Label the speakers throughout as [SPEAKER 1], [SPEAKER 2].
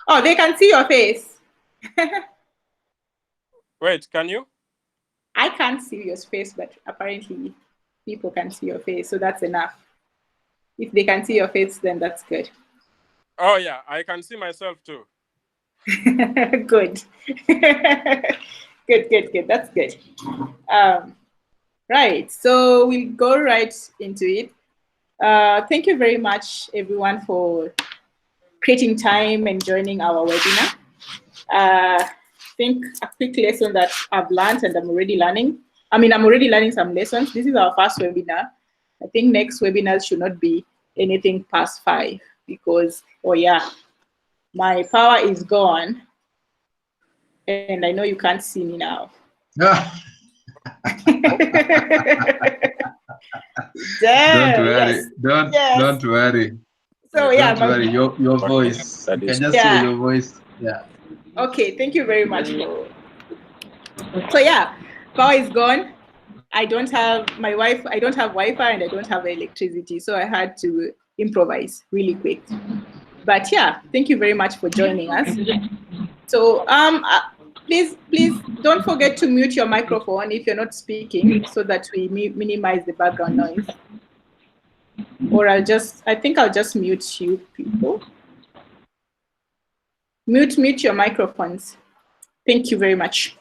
[SPEAKER 1] Oh, they can see your face.
[SPEAKER 2] Wait, can you?
[SPEAKER 1] I can't see your face, but apparently people can see your face, so that's enough. If they can see your face, then that's good.
[SPEAKER 2] Oh yeah, I can see myself too.
[SPEAKER 1] Good. Good. That's good. Right, so we'll go right into it. Thank you very much, everyone, for creating time and joining our webinar. I think a quick lesson that I've learned and I'm already learning. I'm already learning some lessons. This is our first webinar. I think next webinars should not be anything past 5 because, oh yeah, my power is gone and I know you can't see me now.
[SPEAKER 3] Don't worry.
[SPEAKER 1] Yes.
[SPEAKER 3] Don't worry.
[SPEAKER 1] So
[SPEAKER 3] yeah, don't worry. Your voice. You can just say your voice. Yeah.
[SPEAKER 1] Okay. Thank you very much. So yeah, power is gone. I don't have Wi-Fi and I don't have electricity, so I had to improvise really quick. But yeah, thank you very much for joining us. So please don't forget to mute your microphone if you're not speaking, so that we minimize the background noise. Or I think I'll just mute you people. Mute your microphones. Thank you very much.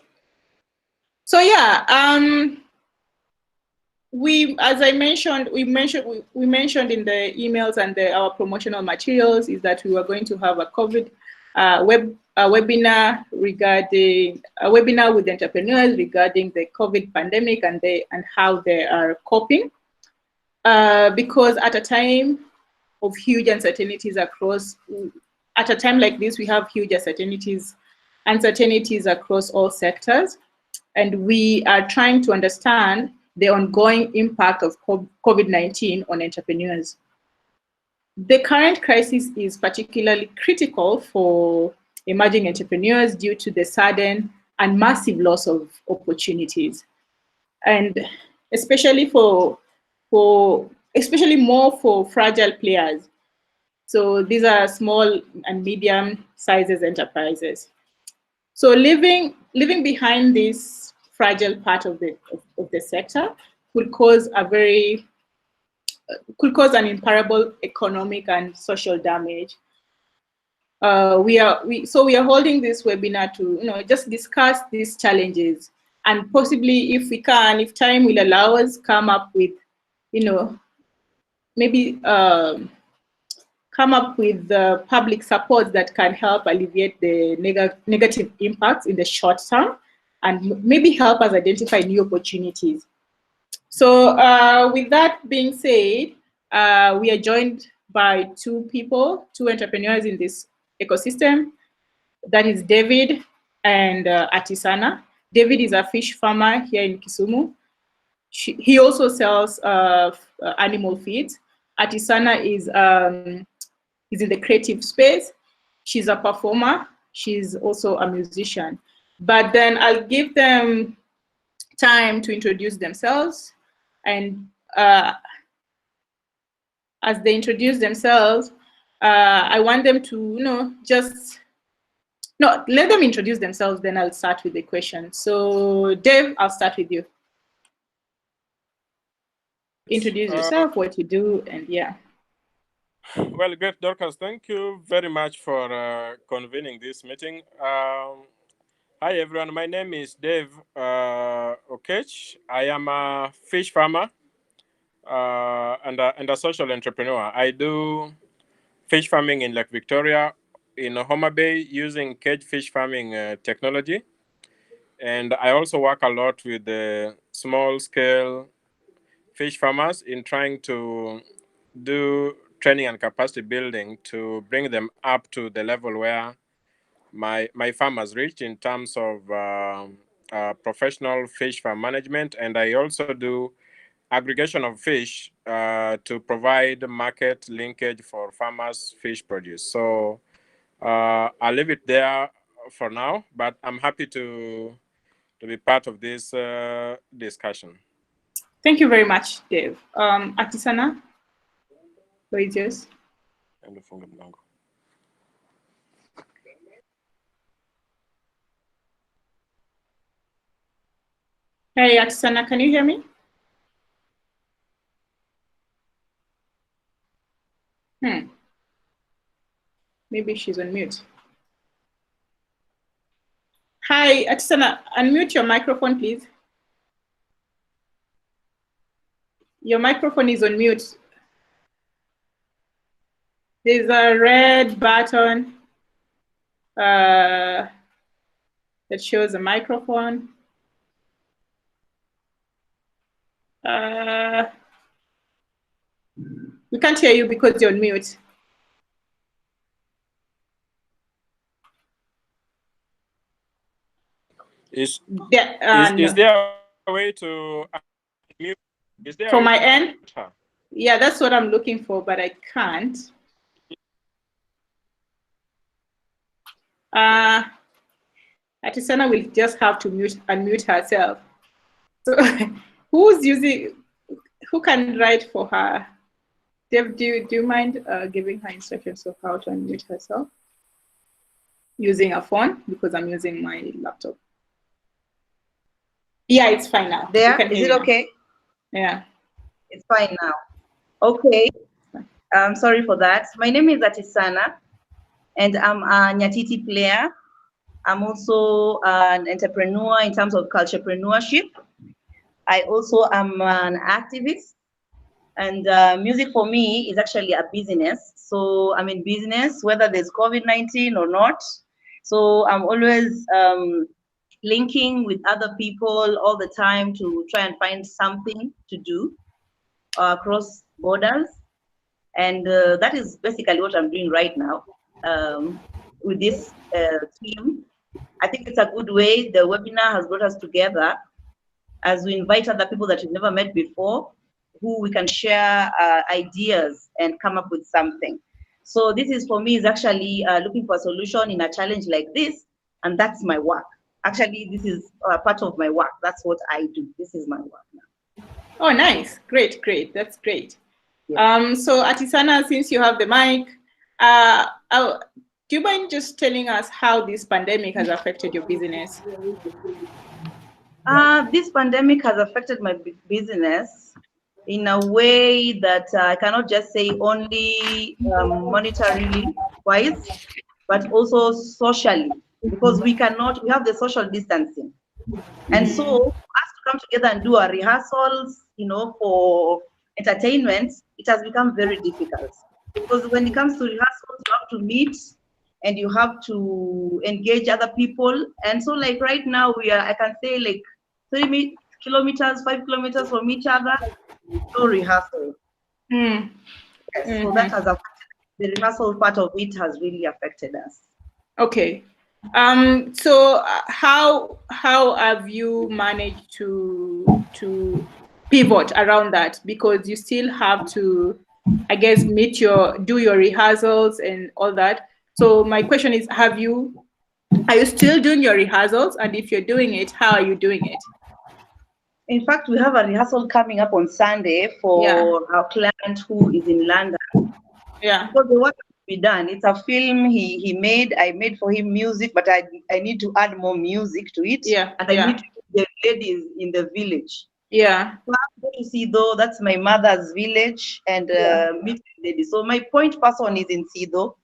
[SPEAKER 1] So yeah, as I mentioned, we mentioned in the emails and our promotional materials is that we were going to have a COVID webinar with entrepreneurs regarding the COVID pandemic and how they are coping. Because at a time of huge uncertainties at a time like this, we have huge uncertainties across all sectors, and we are trying to understand the ongoing impact of COVID-19 on entrepreneurs. The current crisis is particularly critical for emerging entrepreneurs due to the sudden and massive loss of opportunities, and especially more for fragile players. So these are small and medium sizes enterprises. So leaving behind this fragile part of the sector could cause an irreparable economic and social damage. We are holding this webinar to just discuss these challenges, and possibly, if time will allow us, come up with maybe come up with the public support that can help alleviate the negative impacts in the short term, and maybe help us identify new opportunities. So with that being said, we are joined by two entrepreneurs in this ecosystem. That is David and Atisanna. David is a fish farmer here in Kisumu. He also sells animal feeds. Atisanna is in the creative space. She's a performer. She's also a musician. But then I'll give them time to introduce themselves. And as they introduce themselves, I want them to, let them introduce themselves, then I'll start with the question. So Dave, I'll start with you. Introduce yourself, what you do, and yeah.
[SPEAKER 2] Well, great, Dorcas. Thank you very much for convening this meeting. Hi, everyone. My name is Dave Okech. I am a fish farmer and a social entrepreneur. I do fish farming in Lake Victoria, in Homa Bay, using cage fish farming technology. And I also work a lot with the small-scale fish farmers in trying to do training and capacity building to bring them up to the level where my farmers reach in terms of professional fish farm management. And I also do aggregation of fish to provide market linkage for farmers' fish produce. So I'll leave it there for now, but I'm happy to be part of this discussion.
[SPEAKER 1] Thank you very much, Dave. Atisanna, what is yours? Hey, Atisanna, can you hear me? Maybe she's on mute. Hi, Atisanna, unmute your microphone, please. Your microphone is on mute. There's a red button that shows a microphone. We can't hear you because you're on mute.
[SPEAKER 2] Is
[SPEAKER 1] no.
[SPEAKER 2] there a way to mute? Is there
[SPEAKER 1] From my
[SPEAKER 2] to
[SPEAKER 1] end? Yeah, that's what I'm looking for, but I can't. Atisanna will just have to unmute herself. So who can write for her? Dev, do you mind giving her instructions of how to unmute herself? Using a phone, because I'm using my laptop. Yeah, it's fine now.
[SPEAKER 4] There, is it okay?
[SPEAKER 1] Yeah.
[SPEAKER 4] It's fine now. Okay. I'm sorry for that. My name is Atisanna, and I'm a nyatiti player. I'm also an entrepreneur in terms of culturepreneurship. I also am an activist, and music for me is actually a business. So I'm in business, whether there's COVID-19 or not. So I'm always linking with other people all the time to try and find something to do across borders. And that is basically what I'm doing right now with this team. I think it's a good way. The webinar has brought us together as we invite other people that we've never met before, who we can share ideas and come up with something. So this is, for me, is actually looking for a solution in a challenge like this, and that's my work. Actually, this is part of my work. That's what I do. This is my work now.
[SPEAKER 1] Oh, nice. Great. That's great. Yeah. So Atisanna, since you have the mic, do you mind just telling us how this pandemic has affected your business?
[SPEAKER 4] This pandemic has affected my business in a way that I cannot just say only monetarily wise, but also socially, because we have the social distancing. And so for us to come together and do our rehearsals, for entertainment, it has become very difficult. Because when it comes to rehearsals, you have to meet and you have to engage other people. And so like right now I can say like 3 kilometers, 5 kilometers from each other, no rehearsal. Yes, so that has affected, the rehearsal part of it has really affected us.
[SPEAKER 1] Okay. So how have you managed to pivot around that? Because you still have to, I guess, do your rehearsals and all that. So my question is, are you still doing your rehearsals? And if you're doing it, how are you doing it?
[SPEAKER 4] In fact, we have a rehearsal coming up on Sunday for our client who is in London.
[SPEAKER 1] Yeah.
[SPEAKER 4] So the work to be done. It's a film he made. I made for him music, but I need to add more music to it.
[SPEAKER 1] Yeah.
[SPEAKER 4] And I need to put the ladies in the village.
[SPEAKER 1] Yeah.
[SPEAKER 4] So I'm going to Sido. That's my mother's village, and meet the ladies. So my point person is in Sido,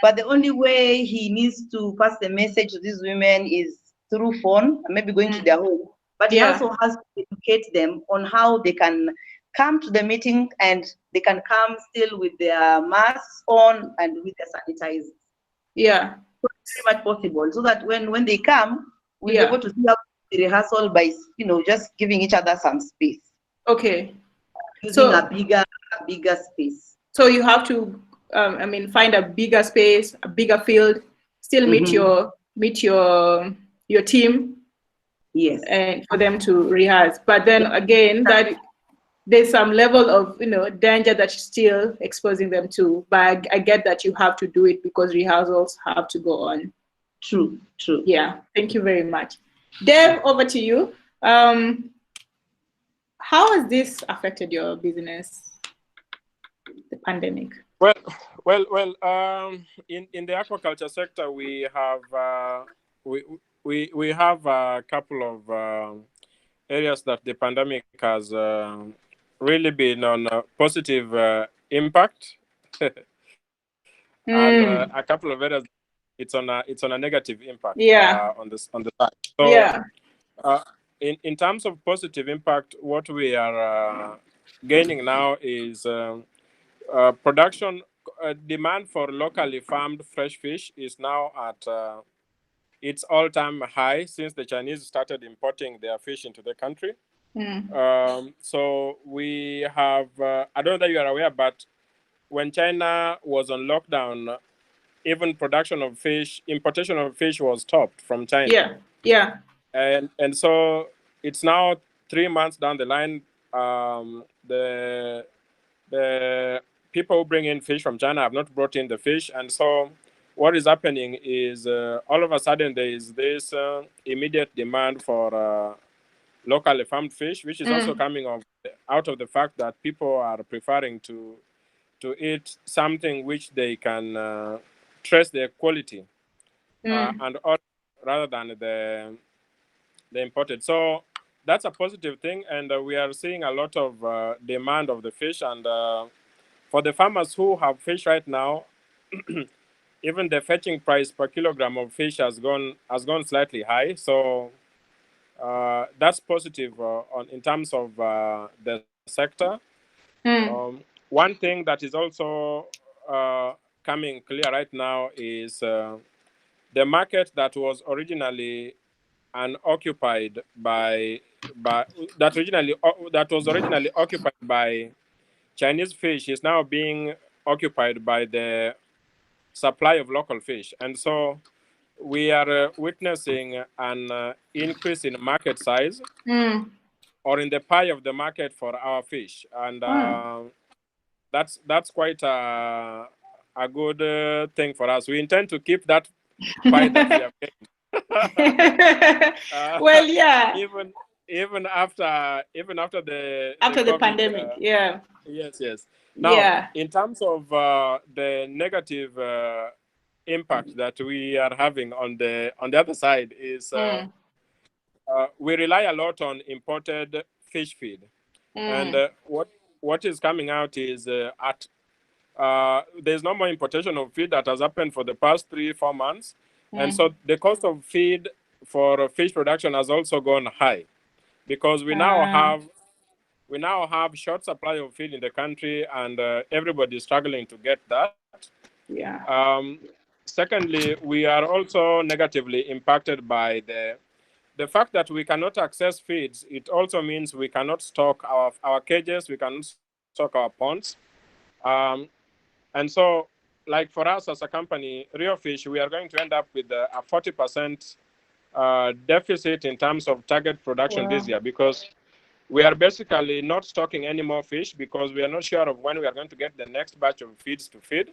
[SPEAKER 4] but the only way he needs to pass the message to these women is through phone, maybe going to their home. But he also has to educate them on how they can come to the meeting, and they can come still with their masks on and with their sanitizers.
[SPEAKER 1] Yeah.
[SPEAKER 4] So it's very much possible, so that when they come, we'll be able to see how the rehearsal by just giving each other some space.
[SPEAKER 1] Okay.
[SPEAKER 4] Using a bigger space.
[SPEAKER 1] So you have to find a bigger space, a bigger field, still meet your team.
[SPEAKER 4] Yes.
[SPEAKER 1] And for them to rehearse. But then again, that there's some level of danger that you're still exposing them to. But I get that you have to do it because rehearsals have to go on.
[SPEAKER 4] True.
[SPEAKER 1] Yeah, thank you very much. Dev, over to you. How has this affected your business, the pandemic?
[SPEAKER 2] Well, in the aquaculture sector, we have we have a couple of areas that the pandemic has really been on a positive impact, and a couple of areas it's on a negative impact on the side. So in terms of positive impact, what we are gaining now is production demand for locally farmed fresh fish is now at its all-time high since the Chinese started importing their fish into the country. So we have, I don't know that you are aware, but when China was on lockdown, even production of fish, importation of fish was stopped from China. And so it's now 3 months down the line. The people who bring in fish from China have not brought in the fish, and so what is happening is all of a sudden there is this immediate demand for locally farmed fish, which is also coming out of the fact that people are preferring to eat something which they can trace their quality and order rather than the imported. So that's a positive thing, and we are seeing a lot of demand of the fish. And for the farmers who have fish right now, even the fetching price per kilogram of fish has gone slightly high. So that's positive in terms of the sector. One thing that is also coming clear right now is the market that was originally unoccupied that was originally occupied by Chinese fish is now being occupied by the supply of local fish, and so we are witnessing an increase in market size or in the pie of the market for our fish, and that's quite a good thing for us. We intend to keep that pie that we have gained.
[SPEAKER 1] Well, yeah.
[SPEAKER 2] Even after the
[SPEAKER 1] COVID, pandemic,
[SPEAKER 2] Yes. Now, in terms of the negative impact that we are having on the other side is we rely a lot on imported fish feed, and what is coming out is there's no more importation of feed that has happened for the past 3-4 months, and so the cost of feed for fish production has also gone high because we now have short supply of feed in the country, and everybody is struggling to get that. Secondly, we are also negatively impacted by the fact that we cannot access feeds. It also means we cannot stock our cages, we cannot stock our ponds. And so, like for us as a company, Rio Fish, we are going to end up with a 40% deficit in terms of target production this year, because we are basically not stocking any more fish because we are not sure of when we are going to get the next batch of feeds to feed.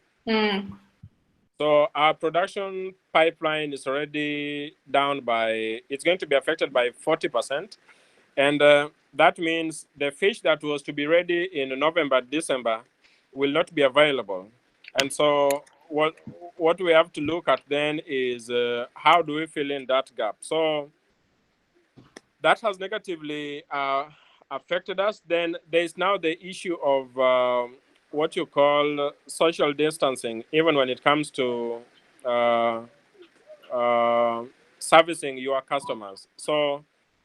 [SPEAKER 2] So our production pipeline is already down it's going to be affected by 40%. And that means the fish that was to be ready in November, December will not be available. And so what we have to look at then is how do we fill in that gap? So that has negatively affected us. Then there's now the issue of what you call social distancing, even when it comes to servicing your customers. So,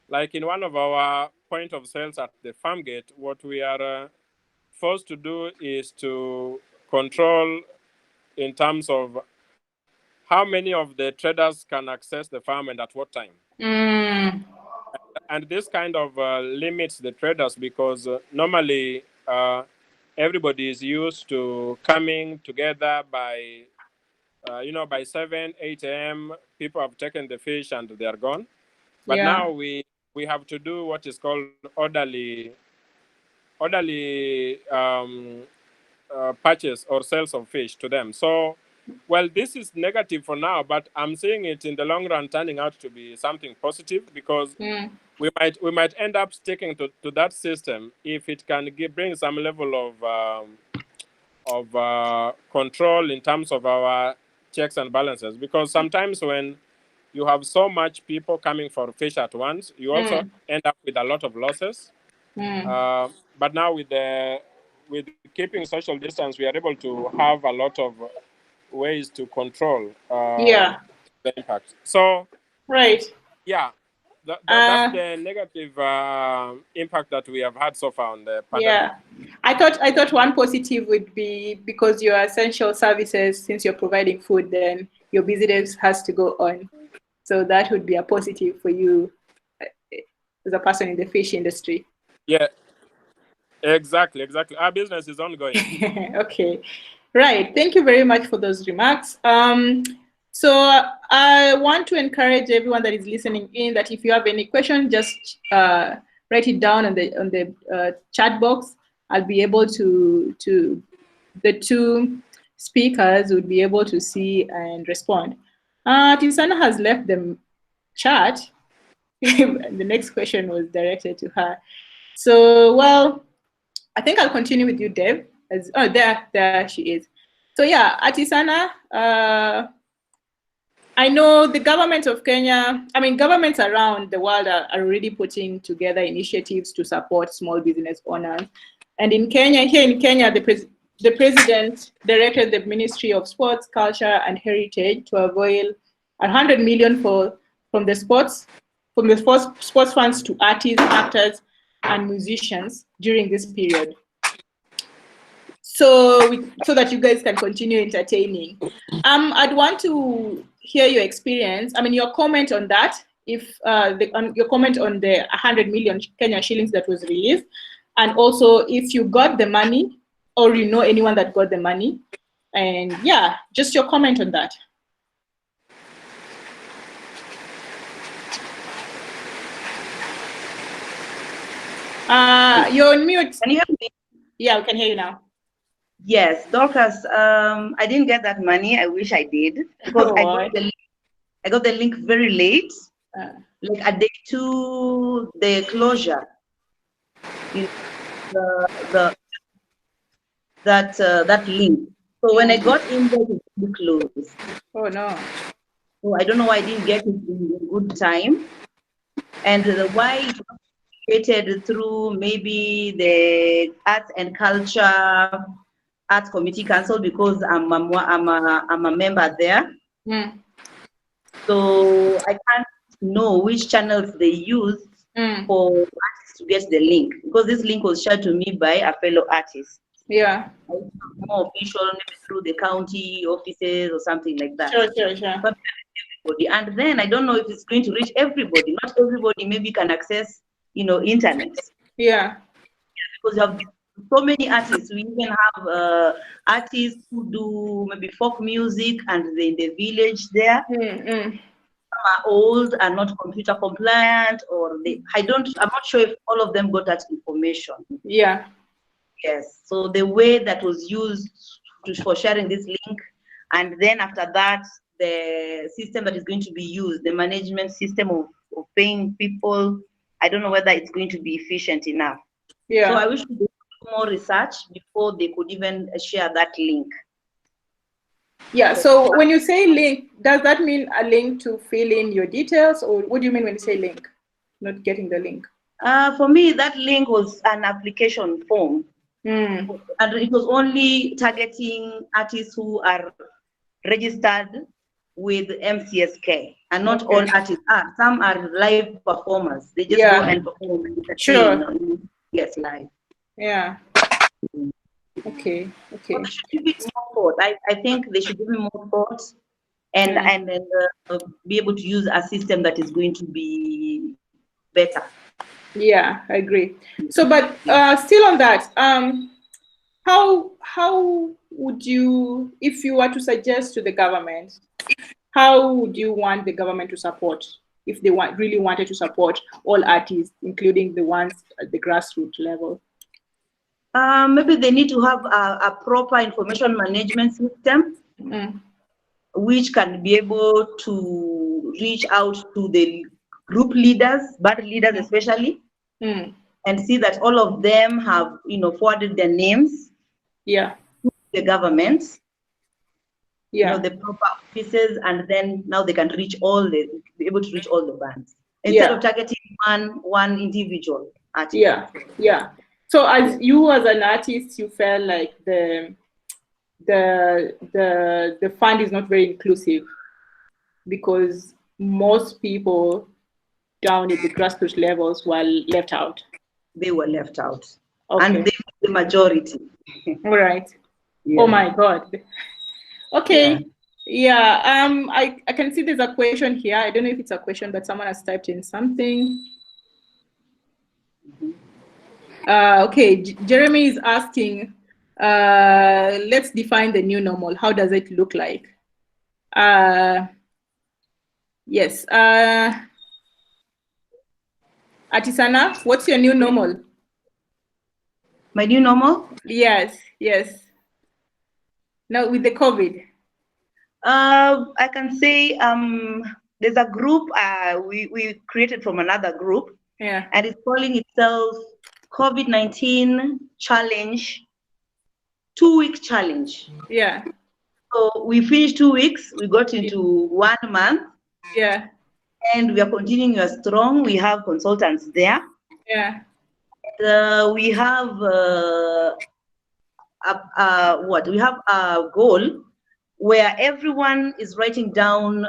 [SPEAKER 2] like in one of our point of sales at the farm gate, what we are forced to do is to control in terms of how many of the traders can access the farm and at what time. And this kind of limits the traders because normally everybody is used to coming together by 7, 8 a.m. People have taken the fish and they are gone. But now we have to do what is called orderly purchase or sales of fish to them. So, well, this is negative for now, but I'm seeing it in the long run turning out to be something positive because we might end up sticking to that system if it can bring some level of control in terms of our checks and balances. Because sometimes when you have so much people coming for fish at once. You also end up with a lot of losses. But now with keeping social distance, we are able to have a lot of ways to control the impact. So
[SPEAKER 1] right.
[SPEAKER 2] Yeah, that's the negative impact that we have had so far on the pandemic.
[SPEAKER 1] Yeah, I thought one positive would be, because you're essential services, since you're providing food, then your business has to go on. So that would be a positive for you as a person in the fish industry.
[SPEAKER 2] Yeah, exactly. Our business is ongoing.
[SPEAKER 1] Okay, right. Thank you very much for those remarks. So I want to encourage everyone that is listening in that if you have any questions, just write it down on the chat box. I'll be able to the two speakers would be able to see and respond. Atisanna has left the chat. The next question was directed to her. So, well, I think I'll continue with you, Deb. There she is. So yeah, Atisanna, I know the government of Kenya, governments around the world are already putting together initiatives to support small business owners. And in Kenya, the president directed the Ministry of Sports, Culture and Heritage to avail 100 million from the sports funds to artists, actors, and musicians during this period. So that you guys can continue entertaining. I'd want to hear your experience. Your comment on that. If your comment on the 100 million Kenya shillings that was released, and also if you got the money or you know anyone that got the money, and yeah, just your comment on that. You're on mute.
[SPEAKER 4] Can you hear me?
[SPEAKER 1] Yeah, we can hear you now.
[SPEAKER 4] Yes, Dorcas, I didn't get that money. I wish I did, because I got the link very late, like a day to the closure. That link. So when I got in there, it was closed.
[SPEAKER 1] Oh no.
[SPEAKER 4] So I don't know why I didn't get it in good time, and why it was created through maybe the Arts and Culture Arts Committee Council, because I'm a member there. So I can't know which channels they used for artists to get the link, because this link was shared to me by a fellow artist.
[SPEAKER 1] Yeah.
[SPEAKER 4] More official, maybe through the county offices or something like that.
[SPEAKER 1] Sure.
[SPEAKER 4] But everybody. And then I don't know if it's going to reach everybody. Not everybody maybe can access, internet.
[SPEAKER 1] Yeah.
[SPEAKER 4] Because you have so many artists. We even have artists who do maybe folk music, and they're in the village there. Some are old and not computer compliant, or I'm not sure if all of them got that information.
[SPEAKER 1] Yeah.
[SPEAKER 4] Yes. So the way that was used for sharing this link, and then after that, the system that is going to be used, the management system of paying people, I don't know whether it's going to be efficient enough.
[SPEAKER 1] Yeah.
[SPEAKER 4] So I wish we did more research before they could even share that link.
[SPEAKER 1] Yeah. So when you say link, does that mean a link to fill in your details, or what do you mean when you say link? Not getting the link.
[SPEAKER 4] For me, that link was an application form. And it was only targeting artists who are registered with MCSK, and not all artists are. Some are live performers. They just go and perform.
[SPEAKER 1] Sure.
[SPEAKER 4] Yes, live.
[SPEAKER 1] Yeah. Okay.
[SPEAKER 4] So they should give it more thought. I think they should give it more thought, and then be able to use a system that is going to be better.
[SPEAKER 1] Yeah, I agree. So, but still on that, how would you, if you were to suggest to the government, how would you want the government to support, if they really wanted to support all artists, including the ones at the grassroots level?
[SPEAKER 4] Maybe they need to have a proper information management system, which can be able to reach out to the group leaders, band leaders especially, and see that all of them have, forwarded their names to the government. the proper offices, and then now they can be able to reach all the bands instead of targeting one individual artist.
[SPEAKER 1] So as you as an artist, you felt like the fund is not very inclusive because most people down at the grassroots levels were left out.
[SPEAKER 4] They were left out. Okay. And they were the majority.
[SPEAKER 1] All right. Yeah. Oh my God. Okay. Yeah. I can see there's a question here. I don't know if it's a question, but someone has typed in something. Okay. Jeremy is asking, let's define the new normal. How does it look like? Yes. Atisanna, what's your new normal?
[SPEAKER 4] My new normal?
[SPEAKER 1] Yes. Now with the COVID.
[SPEAKER 4] I can say there's a group we created from another group.
[SPEAKER 1] Yeah.
[SPEAKER 4] And it's calling itself COVID-19 Challenge, 2-week challenge.
[SPEAKER 1] Yeah.
[SPEAKER 4] So we finished 2 weeks, we got into 1 month.
[SPEAKER 1] Yeah.
[SPEAKER 4] And we are continuing strong. We have consultants there.
[SPEAKER 1] Yeah.
[SPEAKER 4] We have we have a goal where everyone is writing down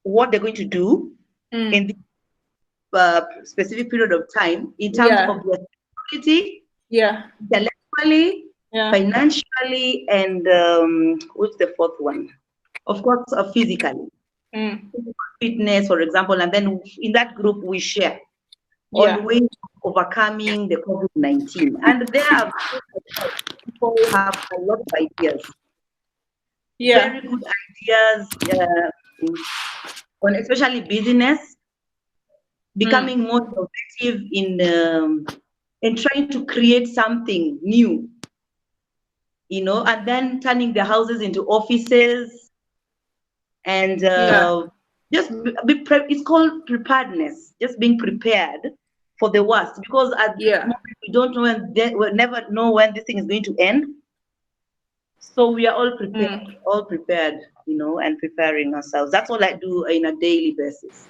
[SPEAKER 4] what they're going to do in the specific period of time in terms of their security, intellectually, financially, and what's the fourth one? Of course, physically. Fitness, for example, and then in that group we share on ways of overcoming the COVID-19. And there are people who have a lot of ideas. Very good ideas on especially business, becoming more innovative in trying to create something new, and then turning the houses into offices, and just it's called preparedness, just being prepared for the worst, because we don't know we'll never know when this thing is going to end. So we are all prepared, and preparing ourselves. That's all I do on a daily basis.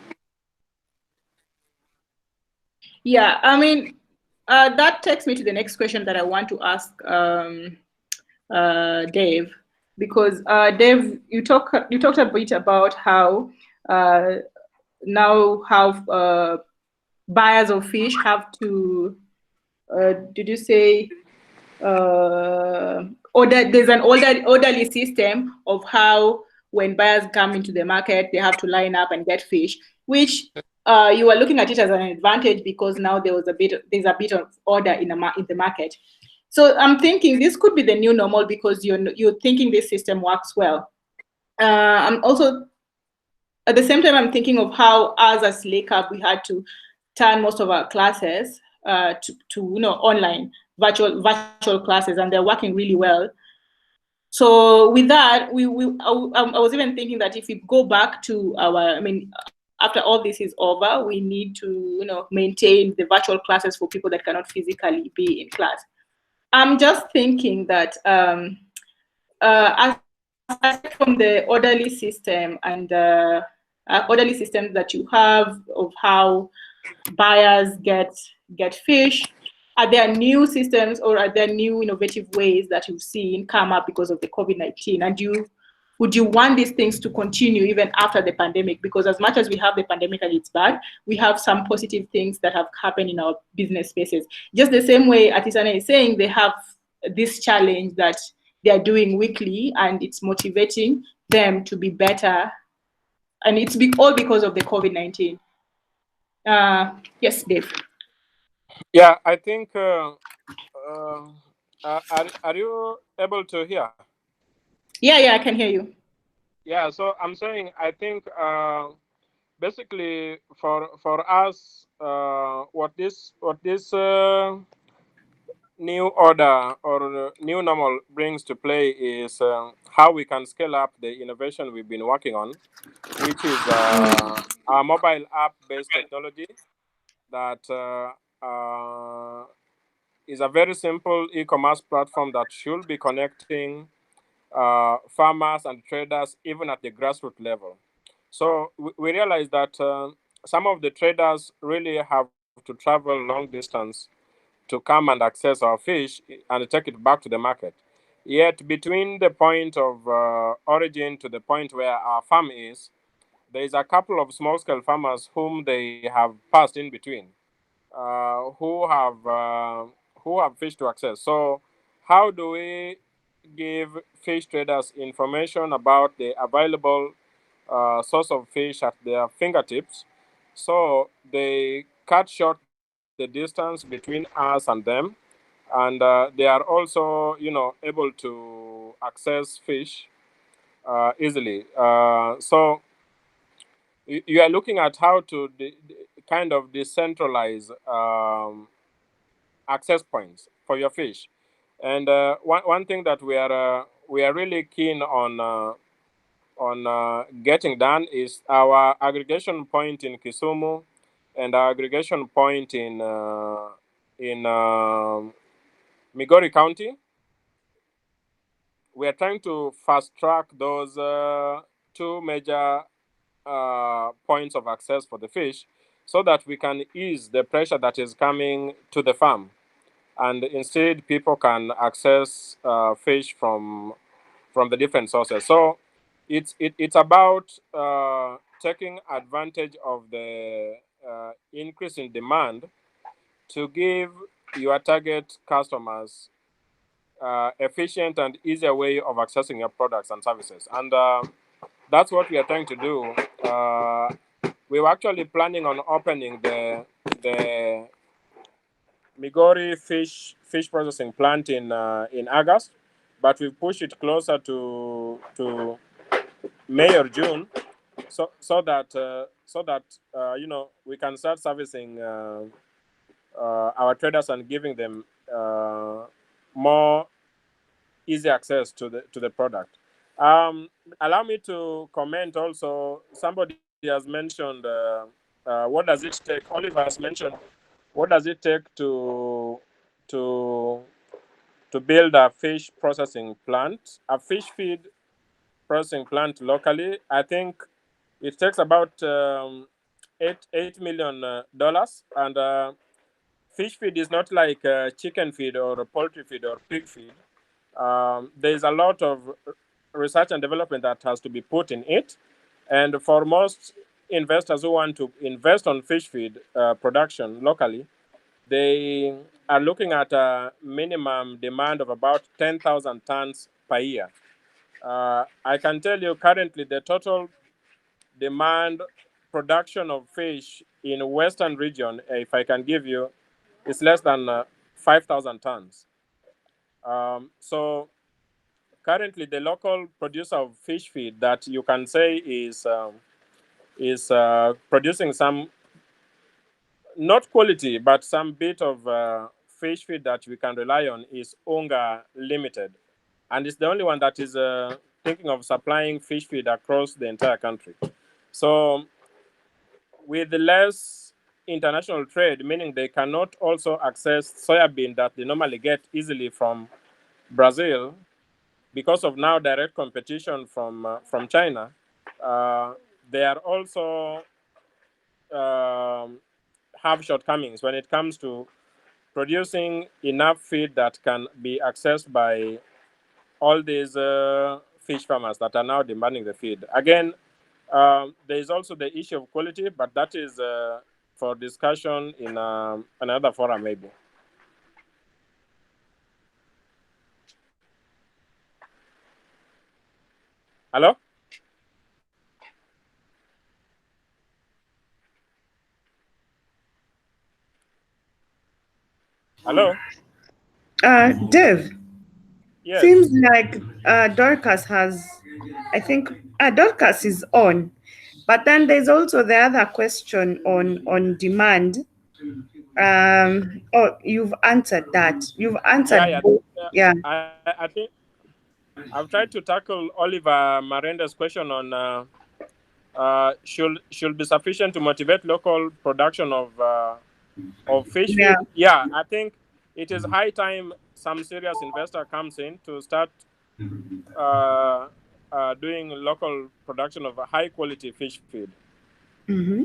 [SPEAKER 1] Yeah, I mean, that takes me to the next question that I want to ask Dave, because Dave, you talked a bit about how now how buyers of fish have to, did you say, there's an orderly system of how when buyers come into the market, they have to line up and get fish, which you are looking at it as an advantage because now there's a bit of order in the market. So I'm thinking this could be the new normal because you're thinking this system works well. I'm also, at the same time, I'm thinking of how us as LACAP, we had to turn most of our classes to online virtual classes, and they're working really well. So with that, I was even thinking that if we go back to after all this is over, we need to maintain the virtual classes for people that cannot physically be in class. I'm just thinking that aside from the orderly system and orderly systems that you have of how buyers get fish, are there new systems or are there new innovative ways that you've seen come up because of the COVID-19? And would you want these things to continue even after the pandemic? Because as much as we have the pandemic and it's bad, we have some positive things that have happened in our business spaces. Just the same way Atisanna is saying, they have this challenge that they are doing weekly and it's motivating them to be better. And it's all because of the COVID-19. Yes, Dave.
[SPEAKER 2] Yeah, I think, are you able to hear?
[SPEAKER 1] Yeah, I can hear you.
[SPEAKER 2] Yeah, so I'm saying, I think basically for us, what this new order or new normal brings to play is how we can scale up the innovation we've been working on, which is our mobile app-based technology that is a very simple e-commerce platform that should be connecting farmers and traders, even at the grassroots level. So we realize that some of the traders really have to travel long distance to come and access our fish and take it back to the market. Yet between the point of origin to the point where our farm is, there is a couple of small-scale farmers whom they have passed in between, uh, who have uh, who have fish to access. So, how do we give fish traders information about the available source of fish at their fingertips, so they cut short the distance between us and them, and they are also, able to access fish easily. So you are looking at how to kind of decentralize access points for your fish. And one thing that we are really keen on getting done is our aggregation point in Kisumu and our aggregation point in Migori County. We are trying to fast track those two major points of access for the fish, so that we can ease the pressure that is coming to the farm, and instead people can access fish from the different sources. So it's about taking advantage of the increase in demand to give your target customers efficient and easier way of accessing your products and services. And that's what we are trying to do. We were actually planning on opening the Migori fish processing plant in August, but we pushed it closer to May or June, so that we can start servicing our traders and giving them more easy access to the product. Allow me to comment also. Somebody has mentioned what does it take. Oliver has mentioned what does it take to to build a fish processing plant, a fish feed processing plant locally. I think it takes about $8 million, and fish feed is not like chicken feed or poultry feed or pig feed. There is a lot of research and development that has to be put in it, and for most investors who want to invest on fish feed production locally, they are looking at a minimum demand of about 10,000 tons per year. I can tell you currently the total demand production of fish in Western region, if I can give you, is less than 5,000 tons. So currently the local producer of fish feed that you can say is producing some, not quality, but some bit of fish feed that we can rely on is Unga Limited, and it's the only one that is thinking of supplying fish feed across the entire country. So with less international trade, meaning they cannot also access soybean that they normally get easily from Brazil, because of now direct competition from China, they are also have shortcomings when it comes to producing enough feed that can be accessed by all these fish farmers that are now demanding the feed. Again, there is also the issue of quality, but that is for discussion in another forum maybe. Hello? Hello?
[SPEAKER 5] Dev,
[SPEAKER 2] Yes.
[SPEAKER 5] seems like Dorcas has, I think, Dorcas is on, but then there's also the other question on demand. Oh, you've answered that. You've answered both. Yeah.
[SPEAKER 2] I think I've tried to tackle Oliver Marenda's question on should be sufficient to motivate local production of fish feed. Yeah, I think it is high time some serious investor comes in to start doing local production of a high quality fish feed.
[SPEAKER 5] Mm-hmm.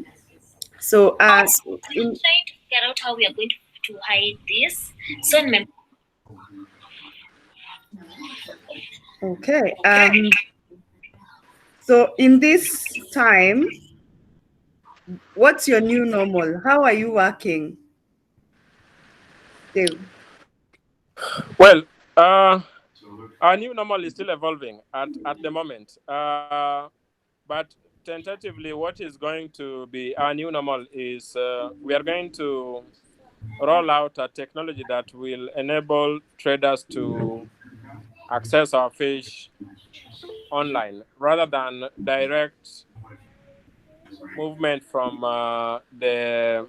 [SPEAKER 5] So,
[SPEAKER 6] I'm trying to figure out how we are going to hide this. So,
[SPEAKER 5] okay. So in this time, what's your new normal? How are you working, Dave?
[SPEAKER 2] Well, our new normal is still evolving at the moment. But tentatively, what is going to be our new normal is we are going to roll out a technology that will enable traders to access our fish online rather than direct movement from the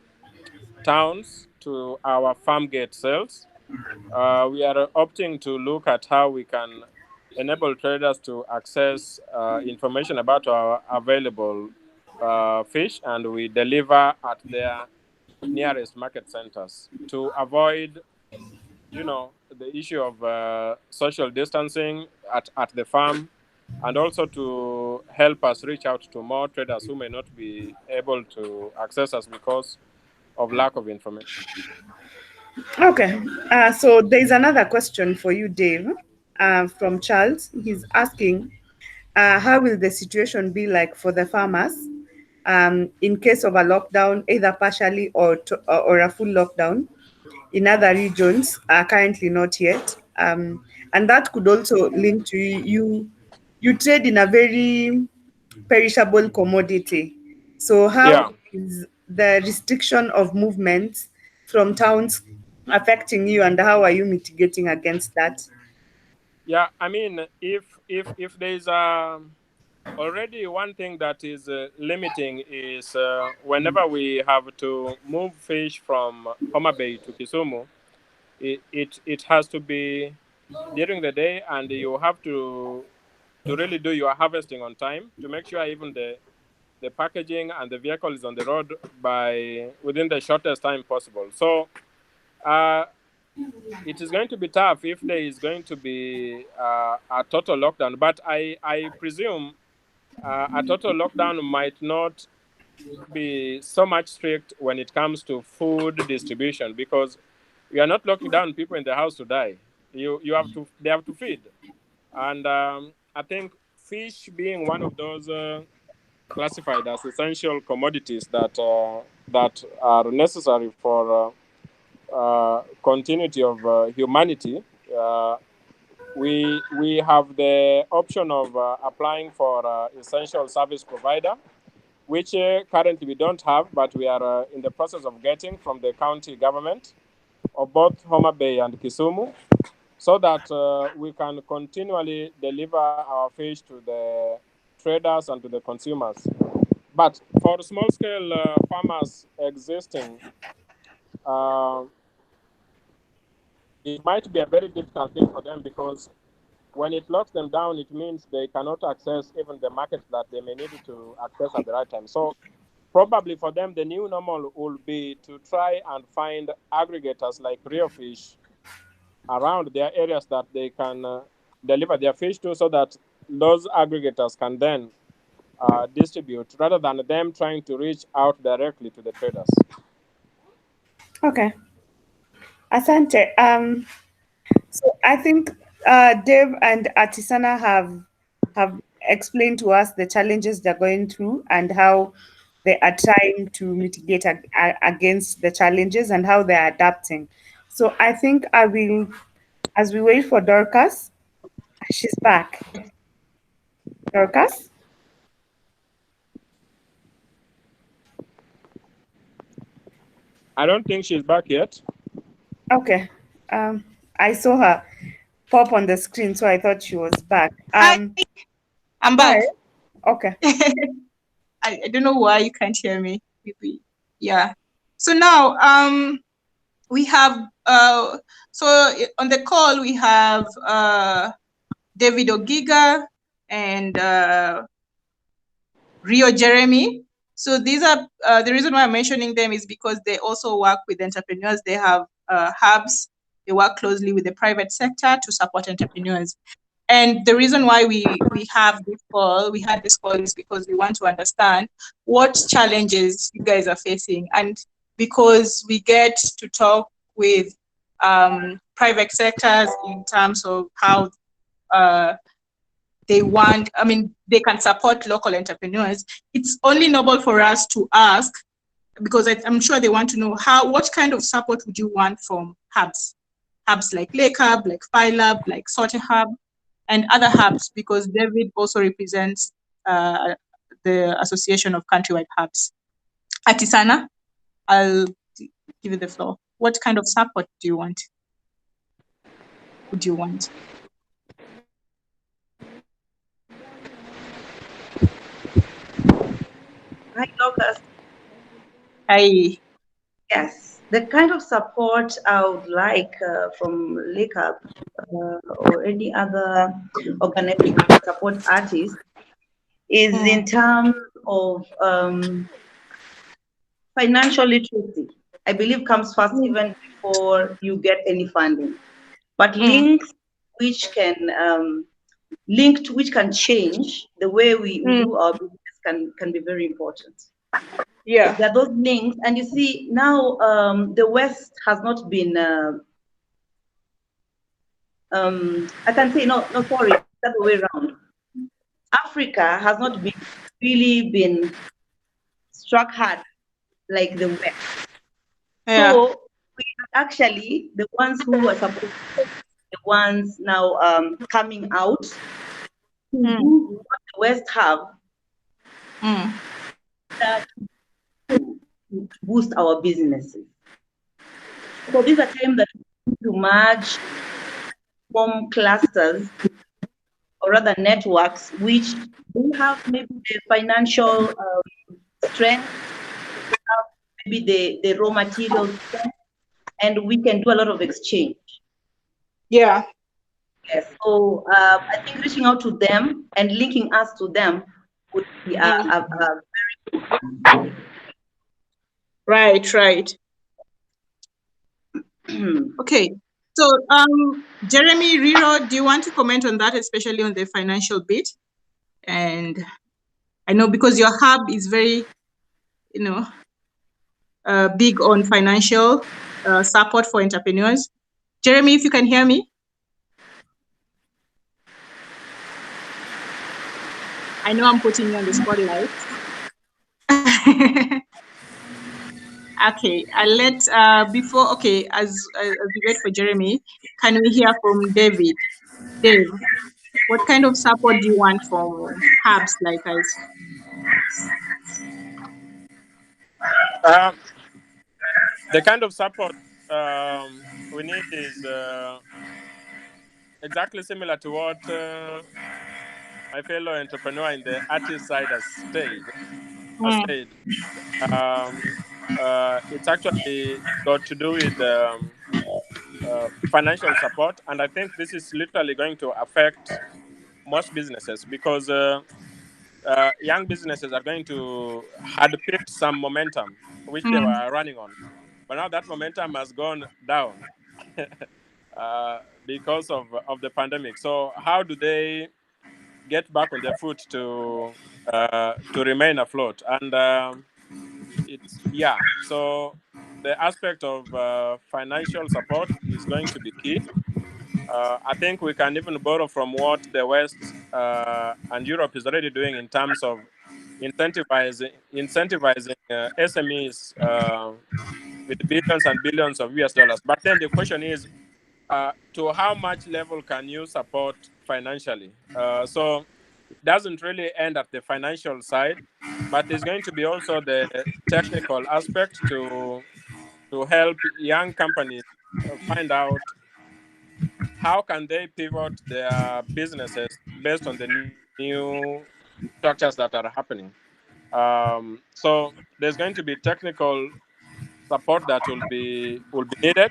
[SPEAKER 2] towns to our farm gate sales. We are opting to look at how we can enable traders to access information about our available fish, and we deliver at their nearest market centers to avoid, the issue of social distancing at the farm, and also to help us reach out to more traders who may not be able to access us because of lack of information.
[SPEAKER 5] Okay. So there's another question for you, Dave, from Charles. He's asking, how will the situation be like for the farmers in case of a lockdown, either partially or a full lockdown in other regions? Currently not yet. And that could also link to you. You trade in a very perishable commodity. So how
[SPEAKER 2] Yeah.
[SPEAKER 5] is the restriction of movement from towns affecting you, and how are you mitigating against that?
[SPEAKER 2] Yeah, I mean, if there's already one thing that is limiting is whenever we have to move fish from Homa Bay to Kisumu, it has to be during the day, and you have to really do your harvesting on time to make sure even the packaging and the vehicle is on the road by within the shortest time possible. So it is going to be tough if there is going to be a total lockdown. But I presume a total lockdown might not be so much strict when it comes to food distribution, because we are not locking down people in the house to die. They have to feed, and I think fish being one of those classified as essential commodities that are necessary for continuity of humanity. We have the option of applying for essential service provider, which currently we don't have, but we are in the process of getting from the county government of both Homa Bay and Kisumu, so that we can continually deliver our fish to the traders and to the consumers. But for small-scale farmers existing, uh, it might be a very difficult thing for them, because when it locks them down, it means they cannot access even the market that they may need to access at the right time. So probably for them, the new normal will be to try and find aggregators like Rio Fish around their areas that they can deliver their fish to, so that those aggregators can then distribute, rather than them trying to reach out directly to the traders.
[SPEAKER 5] Okay. Asante. So I think Dave and Atisanna have explained to us the challenges they're going through and how they are trying to mitigate against the challenges and how they're adapting. So I think I will, as we wait for Dorcas, she's back. Dorcas?
[SPEAKER 2] I don't think she's back yet.
[SPEAKER 5] Okay. I saw her pop on the screen, so I thought she was back.
[SPEAKER 7] Hi, I'm back.
[SPEAKER 5] Hi. Okay.
[SPEAKER 7] I don't know why you can't hear me. Maybe. Yeah. So now we have so on the call we have David Ogiga and Rio Jeremy. So these are the reason why I'm mentioning them is because they also work with entrepreneurs. They have hubs. They work closely with the private sector to support entrepreneurs. And the reason why we had this call is because we want to understand what challenges you guys are facing, and because we get to talk with private sectors in terms of how they can support local entrepreneurs. It's only noble for us to ask, because I'm sure they want to know what kind of support would you want from hubs like Lake Hub, like PhiLab, like Sorting Hub, and other hubs, because David also represents the Association of Countrywide Hubs. Atisanna, I'll give you the floor. What kind of support do you want? Would you want?
[SPEAKER 4] Hi, Lucas.
[SPEAKER 7] Hi.
[SPEAKER 4] Yes, the kind of support I would like from Lake Up or any other organization that support artists is in terms of financial literacy. I believe comes first even before you get any funding. But links which can which can change the way we do our business can be very important.
[SPEAKER 7] Yeah.
[SPEAKER 4] There are those links, and you see now the West has not been. I can say no, sorry, that's the way around. Africa has not really been struck hard like the West.
[SPEAKER 7] Yeah.
[SPEAKER 4] So we are actually the ones who are supposed to be the ones now coming out to do what the West have to boost our businesses. So these are times that we need to merge, form clusters, or rather networks, which do have maybe the financial strength, have maybe the raw materials strength, and we can do a lot of exchange.
[SPEAKER 7] Yeah.
[SPEAKER 4] Yes. So I think reaching out to them and linking us to them would be a very
[SPEAKER 7] Right. Okay. So, Jeremy, Riro, do you want to comment on that, especially on the financial bit? And I know because your hub is very, big on financial support for entrepreneurs. Jeremy, if you can hear me. I know I'm putting you on the spotlight. Okay, I'll let as we wait for Jeremy, can we hear from David? Dave, what kind of support do you want from hubs like us?
[SPEAKER 2] The kind of support we need is exactly similar to what my fellow entrepreneur in the artist side has said. It's actually got to do with financial support, and I think this is literally going to affect most businesses because young businesses are going to had picked some momentum which they were running on, but now that momentum has gone down because of the pandemic. So how do they get back on their foot to remain afloat? And so the aspect of financial support is going to be key. I think we can even borrow from what the West and Europe is already doing in terms of incentivizing SMEs with billions and billions of US dollars. But then the question is, to how much level can you support financially? So it doesn't really end at the financial side, but there's going to be also the technical aspect to help young companies find out how can they pivot their businesses based on the new structures that are happening. So there's going to be technical support that will be needed.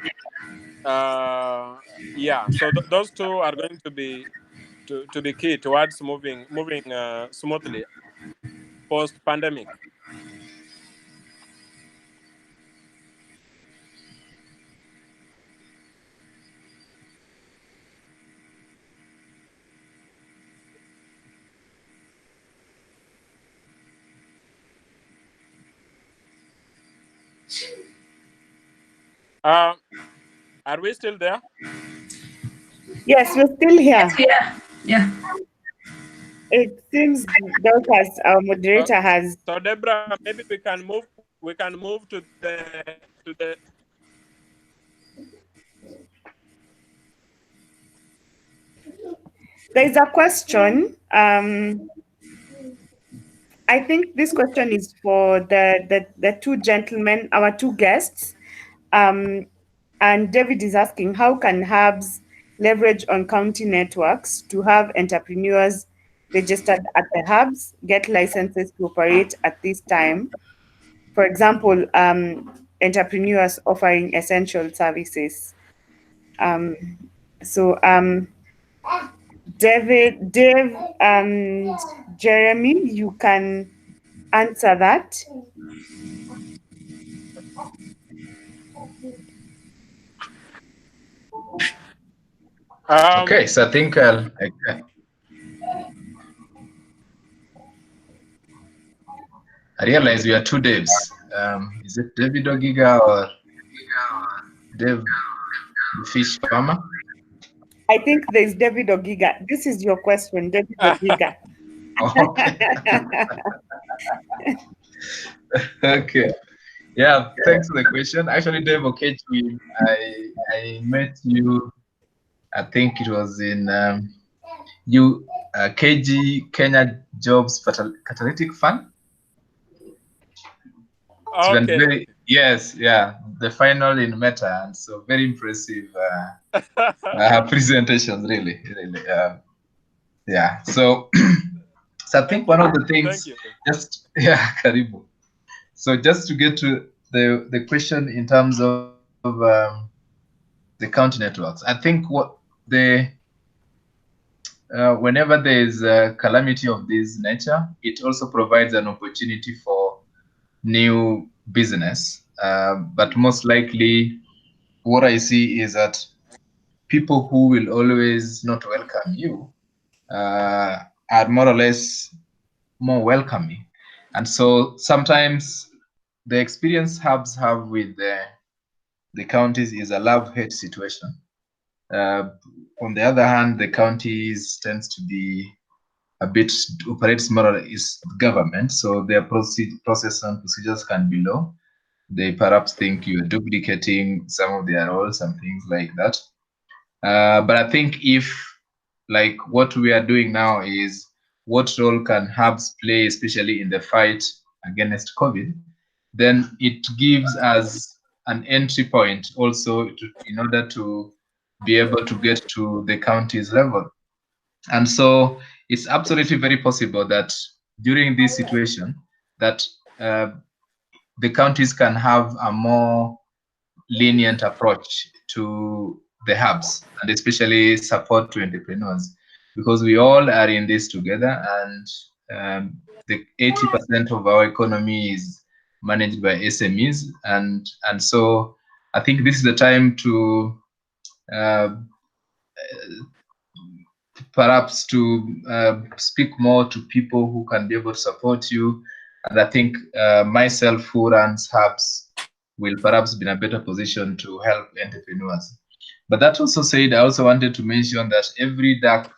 [SPEAKER 2] So those two are going to be key towards moving smoothly post pandemic. Are we still there?
[SPEAKER 5] Yes, we're still here.
[SPEAKER 8] Yeah.
[SPEAKER 5] It seems Dorcas, our moderator, has.
[SPEAKER 2] So Deborah, maybe we can move. We can move to the.
[SPEAKER 5] There's a question. I think this question is for the two gentlemen, our two guests. And David is asking, how can hubs leverage on county networks to have entrepreneurs registered at the hubs get licenses to operate at this time? For example, entrepreneurs offering essential services. Dave and Jeremy, you can answer that.
[SPEAKER 3] Okay, so I think I realize we are two Daves. Is it David Ogiga or Dave the fish farmer?
[SPEAKER 5] I think there's David Ogiga. This is your question, David Ogiga.
[SPEAKER 3] Okay. Yeah, thanks for the question. Actually, Dave Okechwi, I met you, I think it was in KG, Kenya Jobs Catalytic Fund. It's been very, yes, yeah, the final in Meta, and so very impressive presentations, really. Yeah, so so I think one of the things, just Karibu. So just to get to the question in terms of the county networks, I think what whenever there is a calamity of this nature, it also provides an opportunity for new business. But most likely, what I see is that people who will always not welcome you are more or less more welcoming. And so sometimes the experience hubs have with the counties is a love-hate situation. On the other hand, the counties tends to be a bit operates more as government, so their process and procedures can be low. They perhaps think you're duplicating some of their roles and things like that. But I think if, like what we are doing now is, what role can hubs play, especially in the fight against COVID, then it gives us an entry point also in order to be able to get to the county's level. And so it's absolutely very possible that during this situation that the counties can have a more lenient approach to the hubs, and especially support to entrepreneurs, because we all are in this together, and the 80% of our economy is managed by SMEs, and so I think this is the time to perhaps to speak more to people who can be able to support you. And I think myself, who runs hubs, will perhaps be in a better position to help entrepreneurs. But that also said, I also wanted to mention that every dark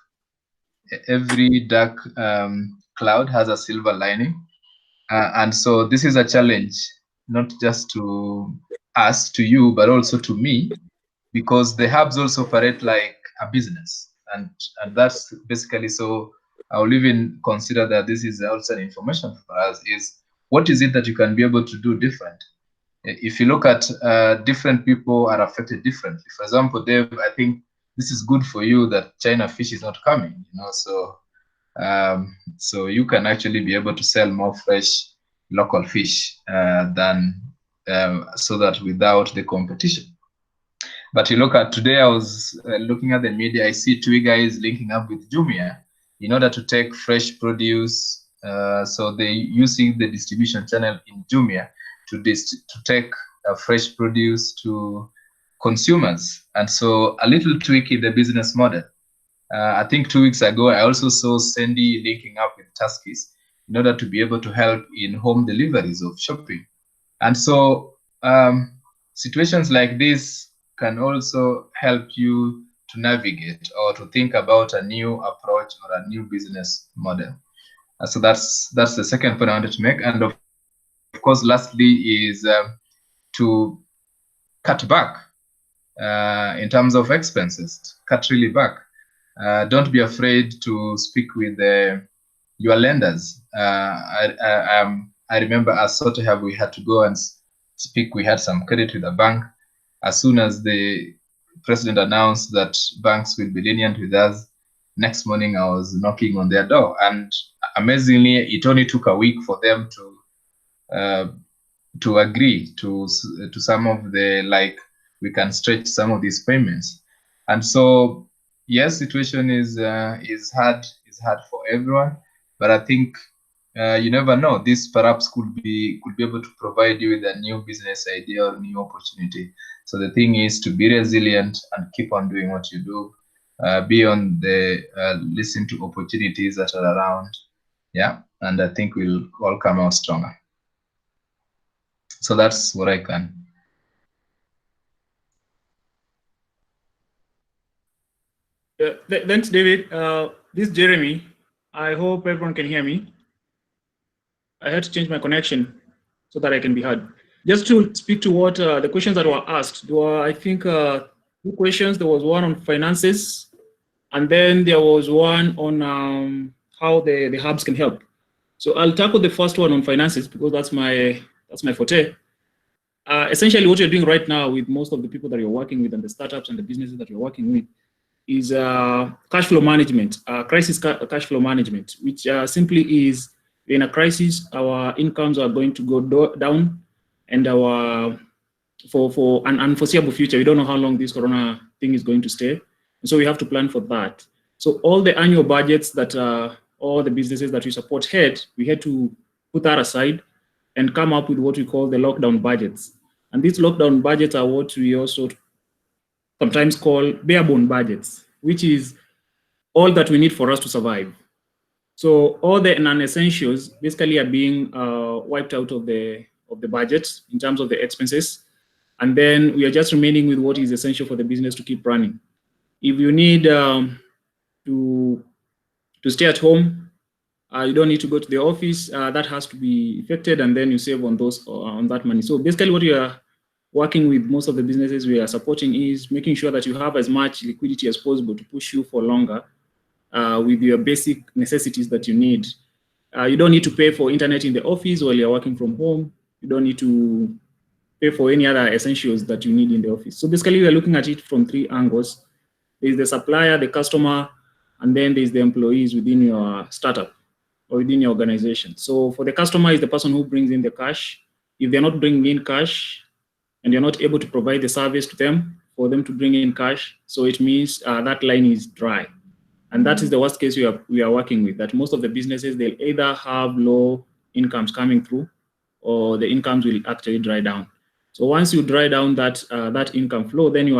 [SPEAKER 3] cloud has a silver lining. And so this is a challenge, not just to us, to you, but also to me, because the hubs also operate like a business. And that's basically, so I'll even consider that this is also an information for us, is what is it that you can be able to do different? If you look at different people are affected differently. For example, Dave, I think this is good for you that China fish is not coming, so you can actually be able to sell more fresh local fish than so that without the competition. But you look at today, I was looking at the media, I see two guys linking up with Jumia in order to take fresh produce. So they using the distribution channel in Jumia to take fresh produce to consumers. And so a little tweak in the business model. I think 2 weeks ago, I also saw Sandy linking up with Tuskys in order to be able to help in home deliveries of shopping. And so situations like this can also help you to navigate or to think about a new approach or a new business model. So that's the second point I wanted to make. And of course, lastly is to cut back in terms of expenses, cut really back. Don't be afraid to speak with your lenders. I remember as SOTEHAB, we had to go and speak. We had some credit with the bank. As soon as the president announced that banks will be lenient with us, next morning I was knocking on their door, and amazingly, it only took a week for them to agree to some of the, like, we can stretch some of these payments. And so, yes, situation is hard for everyone, but I think you never know. This perhaps could be able to provide you with a new business idea or new opportunity. So the thing is to be resilient and keep on doing what you do. Be on the listen to opportunities that are around. Yeah, and I think we'll all come out stronger. So that's what I can.
[SPEAKER 8] Thanks, David. This is Jeremy. I hope everyone can hear me. I had to change my connection so that I can be heard. Just to speak to what the questions that were asked, there were, I think, 2 questions. There was one on finances, and then there was one on how the hubs can help. So I'll tackle the first one on finances because that's my forte. Essentially, what you're doing right now with most of the people that you're working with and the startups and the businesses that you're working with is cash flow management, crisis cash flow management, which simply is, in a crisis, our incomes are going to go down, and for an unforeseeable future, we don't know how long this corona thing is going to stay, and so we have to plan for that. So all the annual budgets that all the businesses that we support had, we had to put that aside and come up with what we call the lockdown budgets. And these lockdown budgets are what we also sometimes call bare-bone budgets, which is all that we need for us to survive. So all the non-essentials basically are being wiped out of the budget in terms of the expenses, and then we are just remaining with what is essential for the business to keep running. If you need to stay at home, you don't need to go to the office. That has to be effected, and then you save on those on that money. So basically, what you are working with most of the businesses we are supporting is making sure that you have as much liquidity as possible to push you for longer with your basic necessities that you need. You don't need to pay for internet in the office while you're working from home. You don't need to pay for any other essentials that you need in the office. So basically, we are looking at it from 3 angles. There's the supplier, the customer, and then there's the employees within your startup or within your organization. So for the customer is the person who brings in the cash. If they're not bringing in cash, and you're not able to provide the service to them for them to bring in cash, so it means that line is dry. And that is the worst case we are working with, that most of the businesses, they'll either have low incomes coming through, or the incomes will actually dry down. So once you dry down that income flow, then you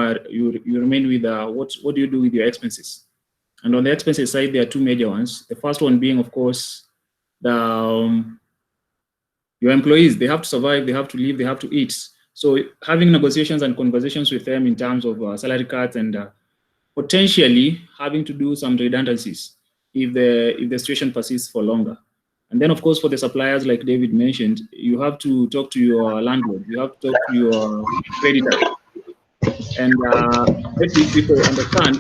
[SPEAKER 8] remain with what do you do with your expenses? And on the expenses side, there are 2 major ones. The first one being, of course, your employees. They have to survive, they have to live, they have to eat. So having negotiations and conversations with them in terms of salary cuts and potentially having to do some redundancies if the situation persists for longer. And then, of course, for the suppliers, like David mentioned, you have to talk to your landlord, you have to talk to your creditor, and let these people understand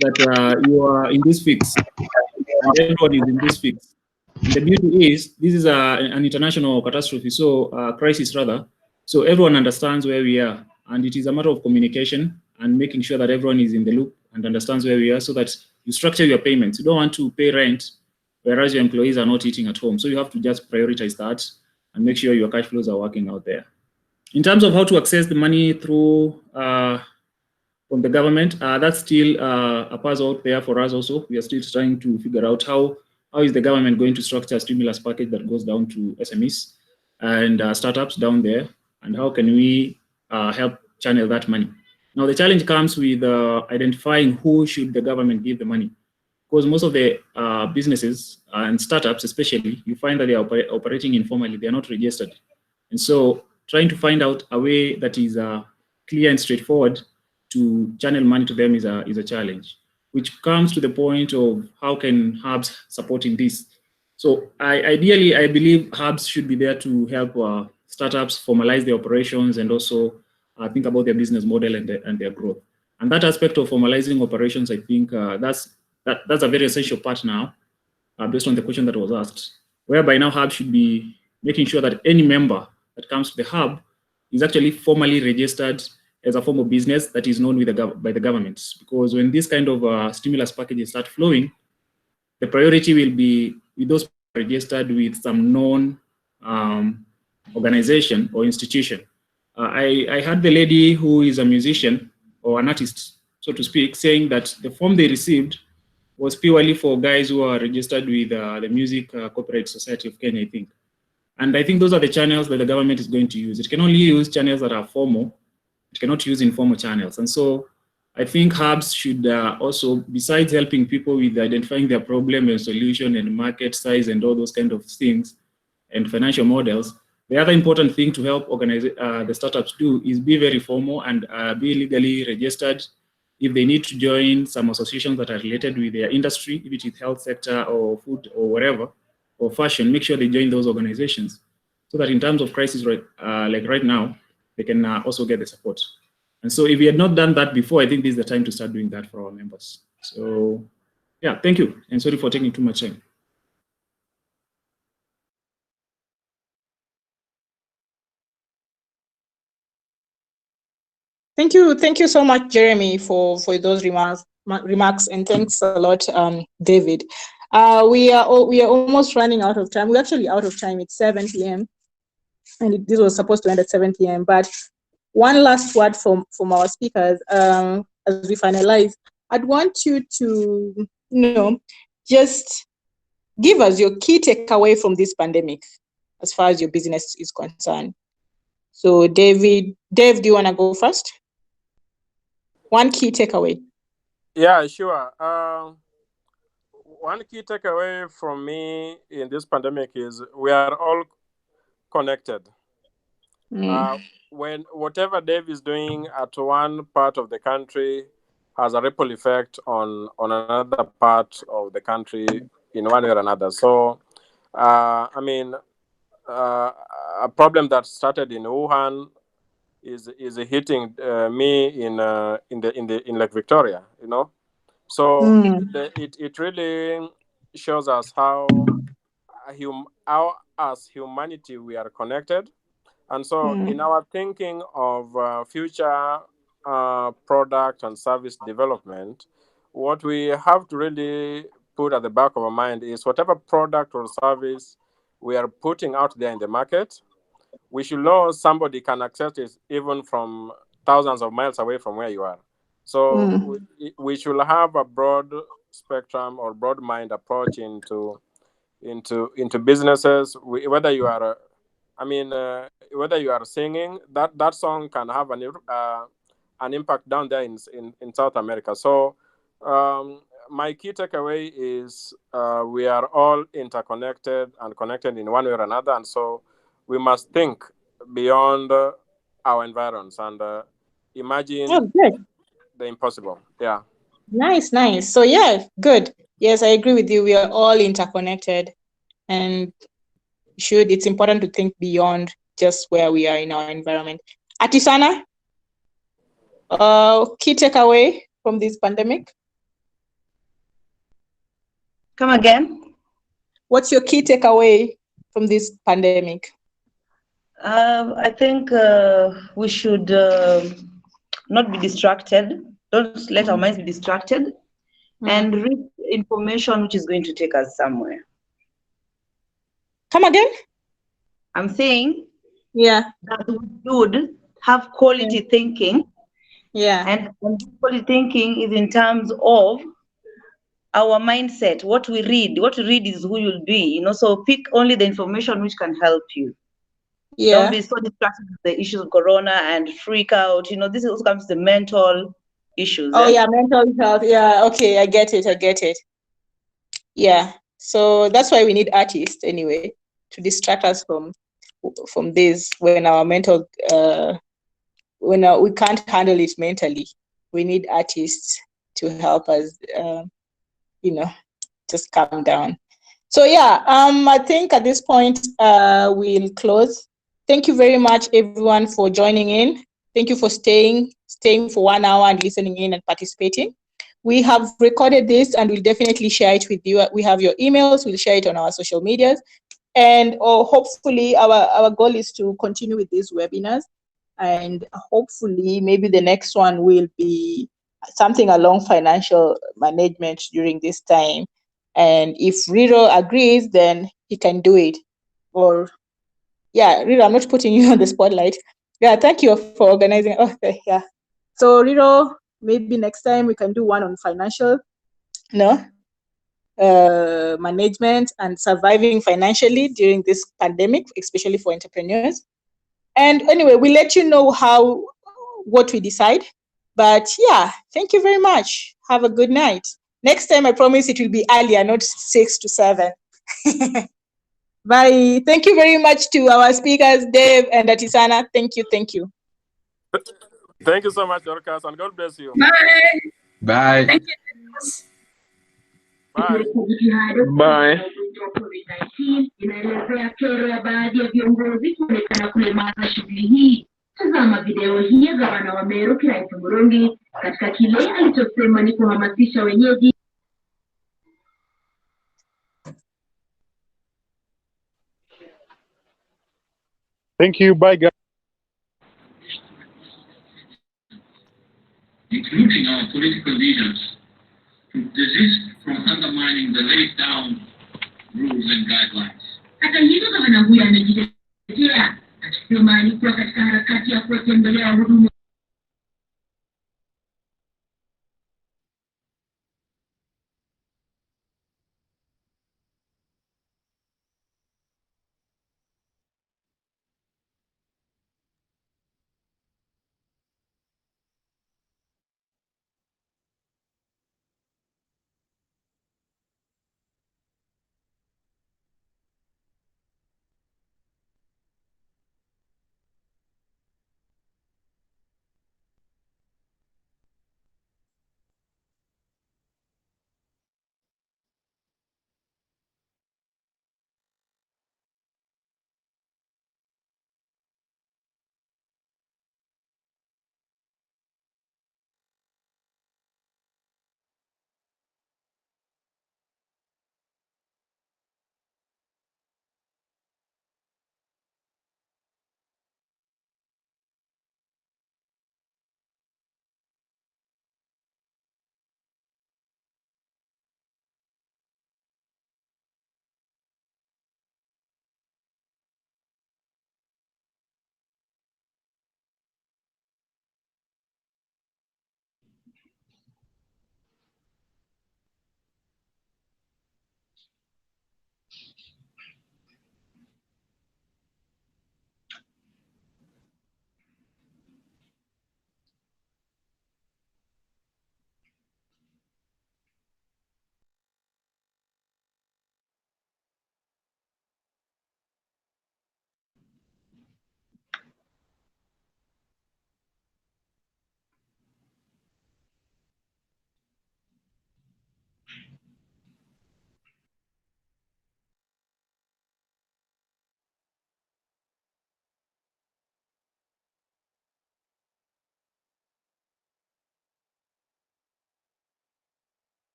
[SPEAKER 8] that you are in this fix, and everybody is in this fix. And the beauty is, this is an international catastrophe, so crisis rather. So everyone understands where we are, and it is a matter of communication and making sure that everyone is in the loop and understands where we are, so that you structure your payments. You don't want to pay rent, whereas your employees are not eating at home. So you have to just prioritize that and make sure your cash flows are working out there. In terms of how to access the money through from the government, that's still a puzzle out there for us also. We are still trying to figure out how is the government going to structure a stimulus package that goes down to SMEs and startups down there, and how can we help channel that money. Now, the challenge comes with identifying who should the government give the money, because most of the businesses and startups especially, you find that they are operating informally, they are not registered. And so trying to find out a way that is clear and straightforward to channel money to them is a challenge, which comes to the point of how can hubs support in this. So ideally, I believe hubs should be there to help startups formalize their operations and also think about their business model and their growth. And that aspect of formalizing operations, I think that's a very essential part now, based on the question that was asked, whereby now hubs should be making sure that any member that comes to the hub is actually formally registered as a form of business that is known by the government. Because when this kind of stimulus packages start flowing, the priority will be with those registered with some known organization or institution. I heard the lady who is a musician or an artist, so to speak, saying that the form they received was purely for guys who are registered with the Music Copyright Society of Kenya, I think. And I think those are the channels that the government is going to use. It can only use channels that are formal. It cannot use informal channels. And so I think hubs should also, besides helping people with identifying their problem and solution and market size and all those kind of things and financial models, the other important thing to help organize the startups do is be very formal and be legally registered. If they need to join some associations that are related with their industry, if it is health sector or food or whatever, or fashion, make sure they join those organizations so that in terms of crisis like right now, they can also get the support. And so if we had not done that before, I think this is the time to start doing that for our members. So yeah, thank you. And sorry for taking too much time.
[SPEAKER 7] Thank you so much, Jeremy, for those remarks, and thanks a lot, David. We are almost running out of time. We're actually out of time. It's 7 p.m. and this was supposed to end at 7 p.m. But one last word from our speakers as we finalize. I'd want you to just give us your key takeaway from this pandemic as far as your business is concerned. So Dave, do you want to go first? One key takeaway.
[SPEAKER 2] Yeah, sure. One key takeaway from me in this pandemic is we are all connected. When whatever Dave is doing at one part of the country has a ripple effect on another part of the country in one way or another. So, I mean, a problem that started in Wuhan is hitting me in Lake Victoria, So it really shows us how as humanity we are connected, and so in our thinking of future product and service development, what we have to really put at the back of our mind is whatever product or service we are putting out there in the market, we should know somebody can access it even from thousands of miles away from where you are. So we should have a broad spectrum or broad mind approach into businesses. Whether you are, whether you are singing, that song can have an impact down there in South America. So my key takeaway is we are all interconnected and connected in one way or another, and so we must think beyond our environs and imagine the impossible. Yeah.
[SPEAKER 7] Nice. So yeah, good. Yes, I agree with you. We are all interconnected, and it's important to think beyond just where we are in our environment. Atisanna, key takeaway from this pandemic?
[SPEAKER 4] Come again?
[SPEAKER 7] What's your key takeaway from this pandemic?
[SPEAKER 4] I think we should not be distracted. Don't let our minds be distracted, and read information which is going to take us somewhere.
[SPEAKER 7] Come again?
[SPEAKER 4] I'm saying,
[SPEAKER 7] that
[SPEAKER 4] we should have quality thinking.
[SPEAKER 7] Yeah.
[SPEAKER 4] And quality thinking is in terms of our mindset. What we read is who you'll be. So pick only the information which can help you.
[SPEAKER 7] Yeah.
[SPEAKER 4] Don't be so distracted with the issues of corona and freak out. This also comes to the mental issues.
[SPEAKER 7] Oh, yeah, mental health. Yeah, okay, I get it. Yeah, so that's why we need artists anyway, to distract us from
[SPEAKER 1] from this when our mental we can't handle it mentally. We need artists to help us, just calm down. So yeah, I think at this point we'll close. Thank you very much, everyone, for joining in. Thank you for staying for 1 hour and listening in and participating. We have recorded this and we'll definitely share it with you. We have your emails. We'll share it on our social medias. And hopefully our goal is to continue with these webinars. And hopefully maybe the next one will be something along financial management during this time. And if Riro agrees, then he can do it. Or yeah, Riro, I'm not putting you on the spotlight. Yeah, thank you for organizing. Okay, yeah. So Riro, maybe next time we can do one on financial, management and surviving financially during this pandemic, especially for entrepreneurs. And anyway, we'll let you know what we decide. But yeah, thank you very much. Have a good night. Next time, I promise it will be earlier, not 6 to 7. Bye. Thank you very much to our speakers, Dave and Atisanna. Thank you. Thank you.
[SPEAKER 2] Thank you so much, Dorcas, and God bless you.
[SPEAKER 3] Bye. Bye.
[SPEAKER 2] Bye.
[SPEAKER 9] Bye.
[SPEAKER 10] COVID-19 inaelezea kero ya baadhi ya viongozi kuonekana kulemaza shughuli hii. Tazama video hii ya gavana wa Meru Kiraitu Murungi katika kile alichosema ni kuhamasisha wenyeji.
[SPEAKER 9] Thank you. Bye, guys.
[SPEAKER 11] Including our political leaders, to desist from undermining the laid down rules and guidelines.
[SPEAKER 10] Hata hivyo gavana huyu amejitetea akisema alikuwa katika harakati ya kuwatembelea wahudumu